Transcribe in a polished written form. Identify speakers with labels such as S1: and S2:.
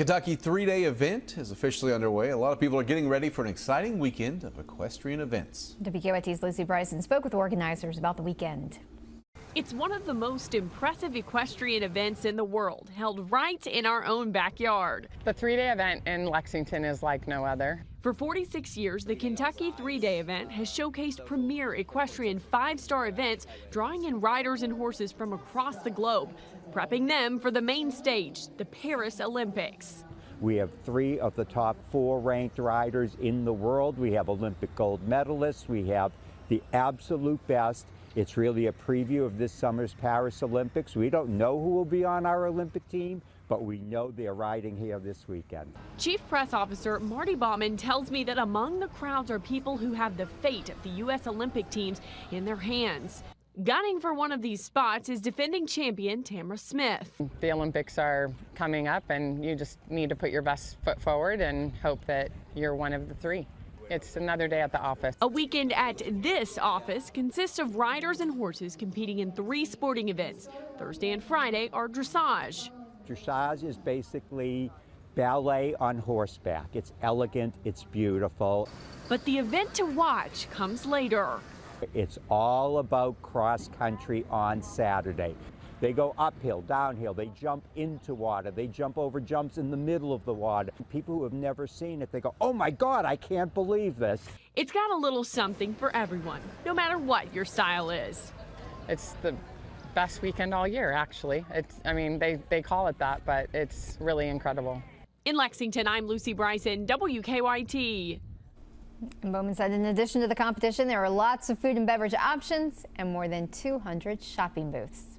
S1: Kentucky three-day event is officially underway. A lot of people are getting ready for an exciting weekend of equestrian events.
S2: WKYT's Lucy Bryson spoke with organizers about the weekend.
S3: It's one of the most impressive equestrian events in the world, held right in our own backyard.
S4: The three-day event in Lexington is like no other.
S3: For 46 years, the Kentucky three-day event has showcased premier equestrian five-star events, drawing in riders and horses from across the globe, prepping them for the main stage, the Paris Olympics.
S5: We have 3 of the top 4 ranked riders in the world. We have Olympic gold medalists. We have the absolute best. It's really a preview of this summer's Paris Olympics. We don't know who will be on our Olympic team, but we know they're riding here this weekend.
S3: Chief Press Officer Marty Bauman tells me that among the crowds are people who have the fate of the U.S. Olympic teams in their hands. Gunning for one of these spots is defending champion Tamara Smith.
S4: The Olympics are coming up, and you just need to put your best foot forward and hope that you're one of the 3. It's another day at the office.
S3: A weekend at this office consists of riders and horses competing in 3 sporting events. Thursday and Friday are dressage.
S5: Dressage is basically ballet on horseback. It's elegant, it's beautiful.
S3: But the event to watch comes later.
S5: It's all about cross country on Saturday. They go uphill, downhill, they jump into water, they jump over jumps in the middle of the water. People who have never seen it, they go, oh my God, I can't believe this.
S3: It's got a little something for everyone, no matter what your style is.
S4: It's the best weekend all year, actually. I mean, they call it that, but it's really incredible.
S3: In Lexington, I'm Lucy Bryson, WKYT.
S2: And Bowman said in addition to the competition, there are lots of food and beverage options and more than 200 shopping booths.